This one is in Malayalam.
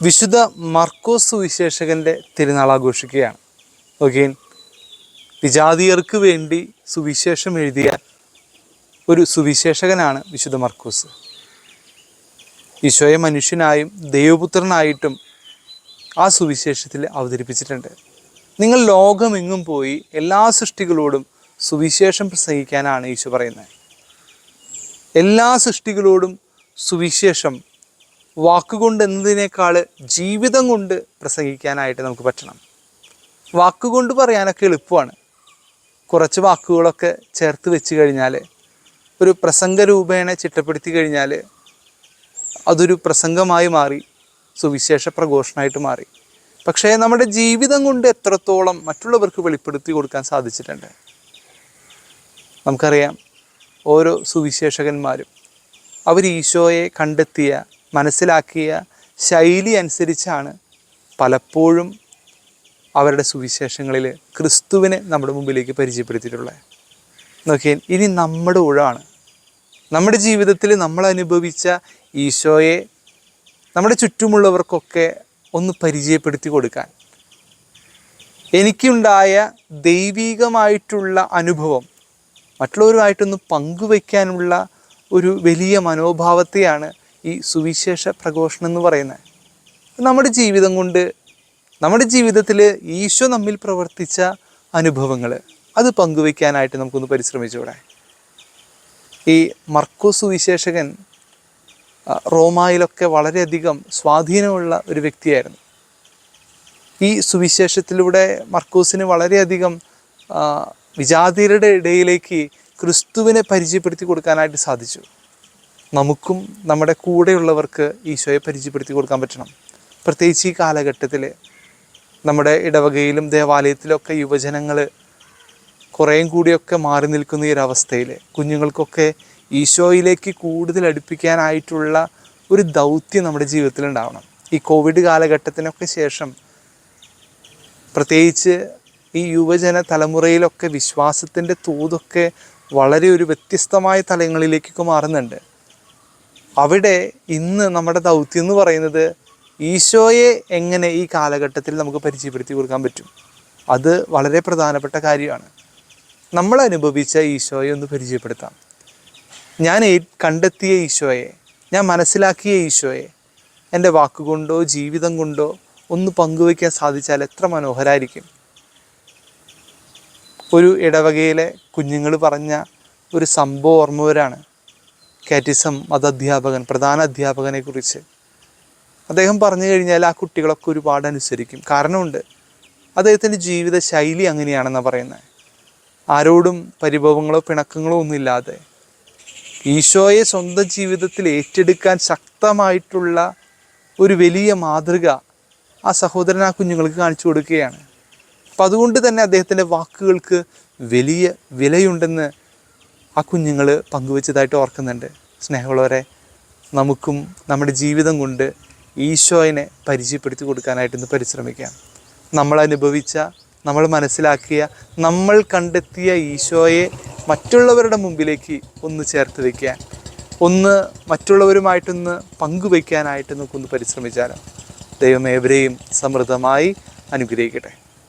വിശുദ്ധ മർക്കോസ് സുവിശേഷകൻ്റെ തിരുനാൾ ആഘോഷിക്കുകയാണ്. ഓക്കെ, വിജാതീയർക്ക് വേണ്ടി സുവിശേഷം എഴുതിയ ഒരു സുവിശേഷകനാണ് വിശുദ്ധ മർക്കോസ്. ഈശോയെ മനുഷ്യനായും ദൈവപുത്രനായിട്ടും ആ സുവിശേഷത്തിൽ അവതരിപ്പിച്ചിട്ടുണ്ട്. നിങ്ങൾ ലോകമെങ്ങും പോയി എല്ലാ സൃഷ്ടികളോടും സുവിശേഷം പ്രസംഗിക്കാനാണ് ഈശോ പറയുന്നത്. എല്ലാ സൃഷ്ടികളോടും സുവിശേഷം വാക്കുകൊണ്ട് എന്നതിനേക്കാൾ ജീവിതം കൊണ്ട് പ്രസംഗിക്കാനായിട്ട് നമുക്ക് പറ്റണം. വാക്കുകൊണ്ട് പറയാനൊക്കെ എളുപ്പമാണ്. കുറച്ച് വാക്കുകളൊക്കെ ചേർത്ത് വെച്ച് കഴിഞ്ഞാൽ, ഒരു പ്രസംഗ രൂപേണ ചിട്ടപ്പെടുത്തി കഴിഞ്ഞാൽ അതൊരു പ്രസംഗമായി മാറി, സുവിശേഷ പ്രഘോഷണമായിട്ട് മാറി. പക്ഷേ നമ്മുടെ ജീവിതം കൊണ്ട് എത്രത്തോളം മറ്റുള്ളവർക്ക് വെളിപ്പെടുത്തി കൊടുക്കാൻ സാധിച്ചിട്ടുണ്ട്. നമുക്കറിയാം, ഓരോ സുവിശേഷകന്മാരും അവർ ഈശോയെ കണ്ടെത്തിയ, മനസ്സിലാക്കിയ ശൈലി അനുസരിച്ചാണ് പലപ്പോഴും അവരുടെ സുവിശേഷങ്ങളിൽ ക്രിസ്തുവിനെ നമ്മുടെ മുമ്പിലേക്ക് പരിചയപ്പെടുത്തിയിട്ടുള്ളത്. നോക്കിയേ, ഇനി നമ്മുടെ ഊഴമാണ്. നമ്മുടെ ജീവിതത്തിൽ നമ്മൾ അനുഭവിച്ച ഈശോയെ നമ്മുടെ ചുറ്റുമുള്ളവർക്കൊക്കെ ഒന്ന് പരിചയപ്പെടുത്തി കൊടുക്കാൻ, എനിക്കുണ്ടായ ദൈവികമായിട്ടുള്ള അനുഭവം മറ്റുള്ളവരുമായിട്ടൊന്ന് പങ്കുവയ്ക്കാനുള്ള ഒരു വലിയ മനോഭാവത്തെയാണ് ഈ സുവിശേഷ പ്രഘോഷണം എന്ന് പറയുന്നത്. നമ്മുടെ ജീവിതം കൊണ്ട്, നമ്മുടെ ജീവിതത്തിൽ ഈശോ നമ്മിൽ പ്രവർത്തിച്ച അനുഭവങ്ങൾ അത് പങ്കുവയ്ക്കാനായിട്ട് നമുക്കൊന്ന് പരിശ്രമിച്ചുകൂടെ? ഈ മർക്കോസ് സുവിശേഷകൻ റോമായിലൊക്കെ വളരെയധികം സ്വാധീനമുള്ള ഒരു വ്യക്തിയായിരുന്നു. ഈ സുവിശേഷത്തിലൂടെ മർക്കോസിന് വളരെയധികം വിജാതീയരുടെ ഇടയിലേക്ക് ക്രിസ്തുവിനെ പരിചയപ്പെടുത്തി കൊടുക്കാനായിട്ട് സാധിച്ചു. നമുക്കും നമ്മുടെ കൂടെയുള്ളവർക്ക് ഈശോയെ പരിചയപ്പെടുത്തി കൊടുക്കാൻ പറ്റണം. പ്രത്യേകിച്ച് ഈ കാലഘട്ടത്തിൽ നമ്മുടെ ഇടവകയിലും ദേവാലയത്തിലൊക്കെ യുവജനങ്ങൾ കുറേയും കൂടിയൊക്കെ മാറി നിൽക്കുന്ന ഈ ഒരവസ്ഥയിൽ കുഞ്ഞുങ്ങൾക്കൊക്കെ ഈശോയിലേക്ക് കൂടുതൽ അടുപ്പിക്കാനായിട്ടുള്ള ഒരു ദൗത്യം നമ്മുടെ ജീവിതത്തിൽ ഉണ്ടാവണം. ഈ കോവിഡ് കാലഘട്ടത്തിനൊക്കെ ശേഷം പ്രത്യേകിച്ച് ഈ യുവജന തലമുറയിലൊക്കെ വിശ്വാസത്തിൻ്റെ തോതൊക്കെ വളരെ ഒരു വ്യത്യസ്തമായ തലങ്ങളിലേക്കൊക്കെ മാറുന്നുണ്ട്. അവിടെ ഇന്ന് നമ്മുടെ ദൗത്യം എന്ന് പറയുന്നത് ഈശോയെ എങ്ങനെ ഈ കാലഘട്ടത്തിൽ നമുക്ക് പരിചയപ്പെടുത്തി കൊടുക്കാൻ പറ്റും. അത് വളരെ പ്രധാനപ്പെട്ട കാര്യമാണ്. നമ്മൾ അനുഭവിച്ച ഈശോയെ ഒന്ന് പരിചയപ്പെടുത്താം. ഞാൻ കണ്ടെത്തിയ ഈശോയെ, ഞാൻ മനസ്സിലാക്കിയ ഈശോയെ എൻ്റെ വാക്കുകൊണ്ടോ ജീവിതം കൊണ്ടോ ഒന്ന് പങ്കുവയ്ക്കാൻ സാധിച്ചാൽ എത്ര മനോഹരമായിരിക്കും. ഒരു ഇടവകയിലെ കുഞ്ഞുങ്ങൾ പറഞ്ഞ ഒരു സംഭവം ഓർമ്മ വരാണ്. കാറ്റിസം മതാധ്യാപകൻ, പ്രധാന അധ്യാപകനെ കുറിച്ച് അദ്ദേഹം പറഞ്ഞു കഴിഞ്ഞാൽ ആ കുട്ടികളൊക്കെ ഒരുപാട് അനുസരിക്കും. കാരണമുണ്ട്, അദ്ദേഹത്തിൻ്റെ ജീവിത ശൈലി അങ്ങനെയാണെന്നാണ് പറയുന്നത്. ആരോടും പരിഭവങ്ങളോ പിണക്കങ്ങളോ ഒന്നുമില്ലാതെ ഈശോയെ സ്വന്തം ജീവിതത്തിൽ ഏറ്റെടുക്കാൻ ശക്തമായിട്ടുള്ള ഒരു വലിയ മാതൃക ആ സഹോദരൻ ആ കുഞ്ഞുങ്ങൾക്ക് കാണിച്ചു കൊടുക്കുകയാണ്. അപ്പം അതുകൊണ്ട് തന്നെ അദ്ദേഹത്തിൻ്റെ വാക്കുകൾക്ക് വലിയ വിലയുണ്ടെന്ന് ആ കുഞ്ഞുങ്ങൾ പങ്കുവച്ചതായിട്ട് ഓർക്കുന്നുണ്ട്. സ്നേഹമുള്ളവരെ, നമുക്കും നമ്മുടെ ജീവിതം കൊണ്ട് ഈശോയെ പരിചയപ്പെടുത്തി കൊടുക്കാനായിട്ടൊന്ന് പരിശ്രമിക്കാം. നമ്മൾ അനുഭവിച്ച, നമ്മൾ മനസ്സിലാക്കിയ, നമ്മൾ കണ്ടെത്തിയ ഈശോയെ മറ്റുള്ളവരുടെ മുമ്പിലേക്ക് ഒന്ന് ചേർത്ത് വയ്ക്കാൻ, ഒന്ന് മറ്റുള്ളവരുമായിട്ടൊന്ന് പങ്കുവയ്ക്കാനായിട്ട് നമുക്കൊന്ന് പരിശ്രമിച്ചാലോ? ദൈവം ഏവരെയും സമൃദ്ധമായി അനുഗ്രഹിക്കട്ടെ.